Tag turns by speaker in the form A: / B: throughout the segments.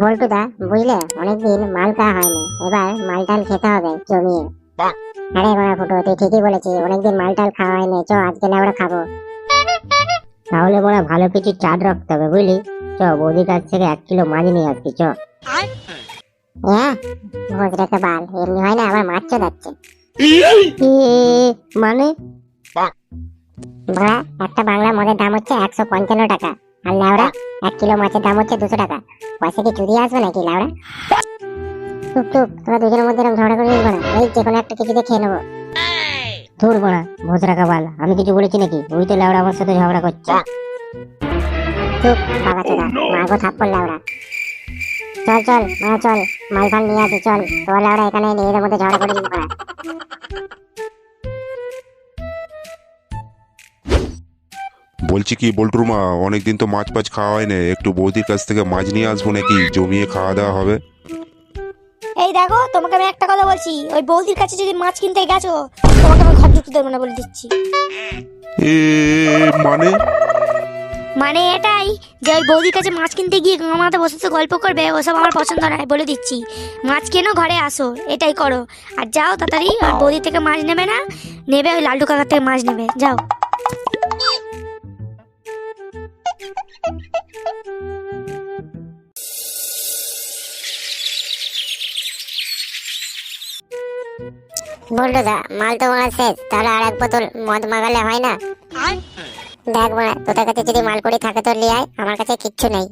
A: বল্টুদা, বুঝলে অনেকদিন মাল খাওয়া হয়নি, এবার মাল টাল খেতে হবে জমিয়ে। আরে বড়া ফুটো, তুই ঠিকই বলেছিস, অনেকদিন মাল টাল খাওয়া হয়নি, চ আজকে আমরা খাবো। তাহলে বড়া ভালো কিছু চাট রাখতে হবে বুঝলি। চ বৌদির কাছ থেকে 1 কিলো মাছ নিয়ে আসবি চ। হ্যাঁ ভোজ রেখে বাল, এমনি হয় না, আবার মাছ যাচ্ছে মানে। বড়া একটা বাংলা মদের দাম হচ্ছে 155 টাকা, আর লাউড়া 1 কিলো মাছের দাম হচ্ছে 200 টাকা। পয়সা কি চুরি আসবে নাকি লাউড়া? চুপ চুপ, তোরা দুজনের মধ্যে এরকম ঝগড়া করে নিবো না, এই যে কোনো একটা কিছুতে খেয়ে নেবো। ধুর বড়া ভোজ রাখা বাল, আমি কিছু বলেছি নাকি? ওই তো লাউড়া আমার সাথে ঝগড়া করছে। চুপ বাবা চোদা, মাগো থাপ্পড় লাউড়া। চল চল মারা চল, মাল ফাল নিয়ে আসি চল, তোর লাউড়া এখানে নিজেদের মধ্যে ঝগড়া করে দিবি।
B: বলছি কি বল্টুর মা, অনেকদিন তো মাছ ফাছ খাওয়া হয় না, একটু বৌদির কাছ থেকে মাছ নিয়ে আসবো নাকি, জমিয়ে খাওয়া দাওয়া হবে।
C: এই দেখো, তোমাকে আমি একটা কথা বলছি, ওই বৌদির কাছে যদি মাছ কিনতে গেছো, তোমাকে আমি ঘর ঢুকতে দেবো না বলে দিচ্ছি।
B: এ মানে?
C: মানে এটাই যে ওই বৌদির কাছে মাছ কিনতে গিয়ে আমাদের বসে তো গল্প করবে, ওসব আমার পছন্দ নয় বলে দিচ্ছি। মাছ কেনো, ঘরে আসো, এটাই করো। আর যাও তাড়াতাড়ি, আর বৌদি থেকে মাছ নেবে না, নেবে ওই লালটু কাকার থেকে মাছ নেবে, যাও।
A: বল্টুদা, মাল তো মনে শেষ, তাহলে আর 1 বোতল মদ মাগালে হয় না? দেখ বড়া, তোদের কাছে যদি মালপুরি থাকে তো লিয়ে আয়, আমার কাছে কিচ্ছু নেই।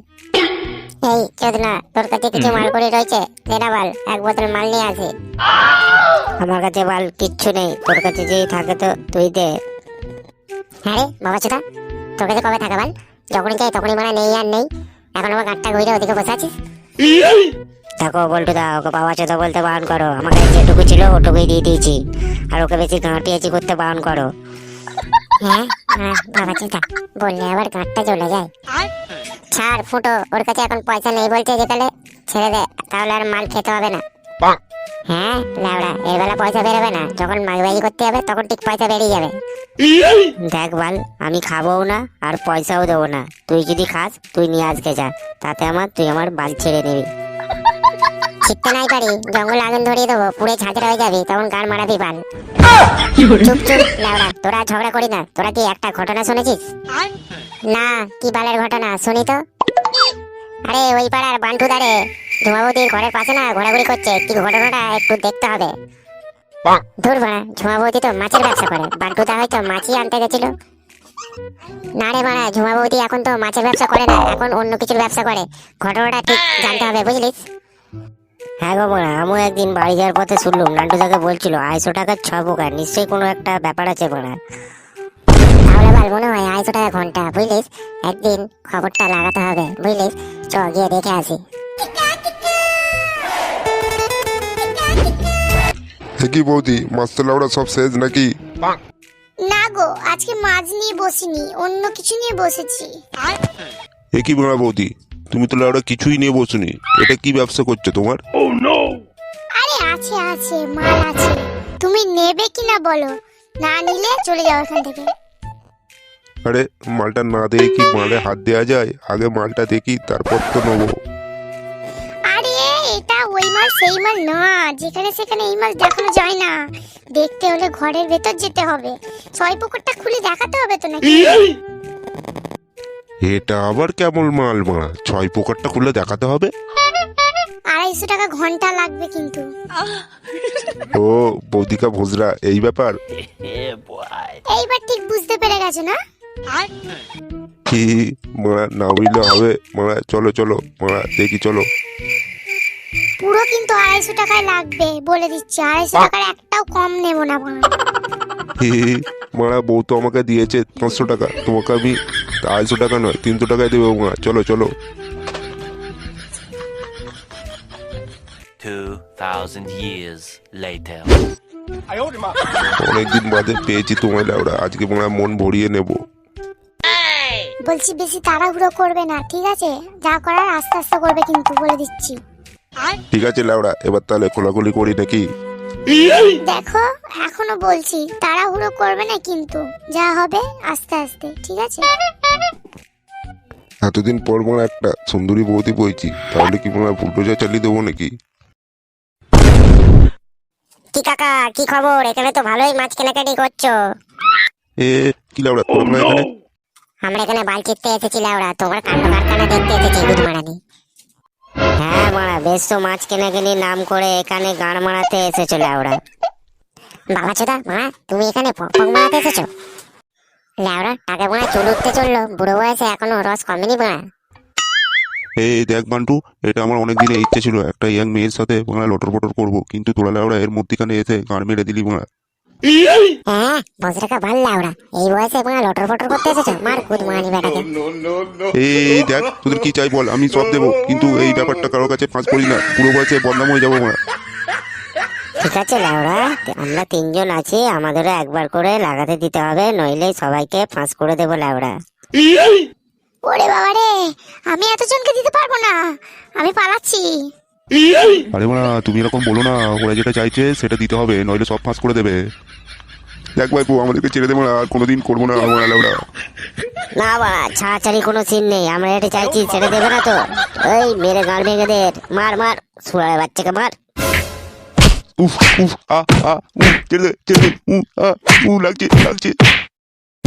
A: এই চোদনা, তোর কাছে কিছু মালপুরি রয়েছে? দেনা বাল, 1 বোতল মাল নিয়ে আসি। আমার কাছে বাল কিচ্ছু নেই, তোর কাছে যেই থাকে তো তুই দে। হ্যাঁ রে বাবা চোদা, তোর কাছে কবে থাকে বাল? যখনই চাই তখনই মানে নেই আর নেই, এখন আমার গাঁটটা ঘুরে ওদিকে বসে আছিস। দেখো বল্টুদা, ওকে বাবা চোদা বলতে বারণ করো, আমার কাছে যেটুকু ছিল ওটুকুই দিয়ে দিয়েছি, আর ওকে বেশি গাঁটিয়াছি করতে বারণ করো। হ্যাঁ বাবা চোদা বললে আবার গাঁটটা চলে যায়। ছাড় ফুটো, ওর কাছে এখন পয়সা নেই বলছে, যেকালে ছেড়ে দে, তাহলে আর মাল খেতে হবে না। হ্যাঁ লাউড়া, এর বেলা পয়সা বেরোবে না, যখন মাগবাজি করতে হবে তখন ঠিক পয়সা বেরিয়ে যাবে। দেখ বাল, আমি খাবোও না আর পয়সাও দেবো না, তুই যদি খাস তুই নিয়ে আজকে যা, তাতে তুই আমার বাল ছেড়ে নিবি। শিখতে নাই পারি, জঙ্গল আগুন ধরিয়ে দেবো, পুরে ঝাঁঝরা হয়ে যাবি, তখন গান মারাবি বাল। চুপ চুপ লাউড়া, তোরা ঝগড়া করি না। তোরা কি একটা ঘটনা শুনেছিস? না, কি বালের ঘটনা শুনি তো। আরে ওই পাড়ার বান্টু দাঁড়ে ঝুমাবতির ঘরের পাশে না ঘোরাঘুরি করছে, কি ঘটনাটা একটু দেখতে হবে। দূর ভাড়া, ঝুমাবতী তো মাছের ব্যবসা করে, বান্টুদা হয়তো মাছই আনতে গেছিল। না রে মারা, ঝুমাবতী এখন তো মাছের ব্যবসা করে না, এখন অন্য কিছুর ব্যবসা করে, ঘটনাটা ঠিক জানতে হবে বুঝলিস। হ্যাঁ গো বোনা, আমিও একদিন বাড়ি যাওয়ার পথে শুনলাম নান্টুদাকে বলছিল 250 টাকার 6 পোকা, নিশ্চয়ই কোনো একটা ব্যাপার আছে বোনা। তাহলে বাল মনে হয় 250 টাকা ঘন্টা বুঝলিস, একদিন খবরটা লাগাতে হবে বুঝলিস, চ গিয়ে দেখে আসি।
B: কি বৌদি, মাছ তো লাউড়া সব শেষ নাকি?
C: না গো, আজকে মাছ নিয়ে বসিনি, অন্য কিছু নিয়ে বসেছি।
B: কি বড়া বৌদি, তুমি তো লাউড়া কিছুই নিয়ে বসুনি, এটা কি ব্যবসা করছো তোমার?
C: আরে আছে আছে, মাল আছে, তুমি নেবে কিনা বলো, না নিলে চলে যাও এখান থেকে।
B: আরে মালটা না দিয়ে কি মালে হাত দেওয়া যায়? আগে মালটা দেখি তারপর তো নেবো।
C: আরে এটা ওই মাল সেই মাল না, যেখানে সেখানে এই মাল দেখানো যায় না, দেখতে হলে ঘরের ভেতর যেতে হবে, 6 পকেটটা খুলে দেখাতে হবে তো নাকি।
B: এটা আবার কেমন মাল মারা, 6 পকেটটা খুলে দেখাতে হবে?
C: 250 টাকা ঘন্টা লাগবে কিন্তু।
B: ও বৌদিকা ভোজরা, এই ব্যাপার?
C: এইবার ঠিক বুঝতে পেরে গেছো না?
B: কি মারা, না বুঝলে হবে মারা, চলো চলো মারা দেখি চলো।
C: পুরো কিন্তু 250 টাকায় লাগবে বলে দিচ্ছি, 250 টাকার একটাও কম নেব না বাবা।
B: মারা বউ তো আমাকে দিয়েছে 500 টাকা, তোমাকে আমি 250 টাকা নয় 300 টাকায় দেবো মারা, চলো চলো।
D: 2000 years later.
B: অনেকদিন বাদে পেয়েছি তোমার লাউড়া, আজকে মারা মন ভরিয়ে নেব।
C: বলছি বেশি তাড়াহুড়ো করবে না, ঠিক আছে? যা করার আস্তে আস্তে করবে কিন্তু, বলে দিচ্ছি।
B: ঠিক আছে লাউড়া, এবার তাহলে খোলাখুলি করি নাকি?
C: দেখো এখনো বলছি, তাড়াহুড়ো করবে না কিন্তু, যা হবে আস্তে আস্তে, ঠিক আছে?
B: এতদিন পর মানে একটা সুন্দরী বৌদি বইছি, তাহলে কি মানে বুলডোজার চালিয়ে দেবো নাকি?
A: কি কাকা, কি খবর? এখানে তো ভালোই মাছ কেনাকাটি করছো।
B: এ কি লাউড়া তোমরা এখানে?
A: আমরা এখানে বাল চিপতে এসেছি লাউড়া, তোমার কাণ্ড কারখানা দেখতে এসেছি গুদমারানি।
E: হ্যাঁ মারা, বেশ তো মাছ কেনাকানি নাম করে এখানে গান মারাতে এসেছো লাউড়া।
A: বাবা চোদা মারা, তুমি এখানে পক মারাতে এসেছো? লাউড়া টাকা বোনা চুল উঠতে চললো, বুড়ো বয়সে এখনো রস কমেনি বোনা।
B: এই দেখ বান্টু, এটা আমার অনেক দিনের ইচ্ছে ছিল, একটা ইয়াং মেয়ের সাথে বাংলা লটর পটর করবো, কিন্তু তোরা লাউড়া এর মধ্যখানে এসে গান মেরে দিলি বাংলা।
A: হ্যাঁ বসে টাকা ভাল লাউড়া, এই বয়সে বোনা লটর ফটর করতে এসেছো? মার গুদমারানি বেটাকে।
B: এই দেখ তোদের কি চাই বল, আমি সব দেবো, কিন্তু এই ব্যাপারটা কারোর কাছে ফাঁস করি না, পুরো বয়সে বদনাম হয়ে যাবো বাংলা।
E: ঠিক আছে লাউড়া, আমরা তিনজন আছি, আমাদেরও একবার করে লাগাতে দিতে হবে, নইলে সবাইকে ফাঁস করে দেবো লাউড়া।
C: ওরে বাবা রে, আমি এতজনকে দিতে পারবো না, আমি পালাচ্ছি।
B: আরে মারা তুমি এরকম বলো না, ওরা যেটা চাইছে সেটা দিতে হবে, নইলে সব ফাঁস করে দেবে। দেখ ভাইপু, আমাদেরকে ছেড়ে দেবো না, আর কোনোদিন করবো না আমরা লাউড়া।
E: না বাড়া, ছাড়াছাড়ি কোনো সিন নেই, আমরা এটা চাইছি, ছেড়ে দেবে না তো? ওই মেরে গান ভেঙে দে, মার মার, সুরার বাচ্চাকে মার।
B: উফ উফ ছেড়ে দে, ছেড়ে দে, লাগছে লাগছে।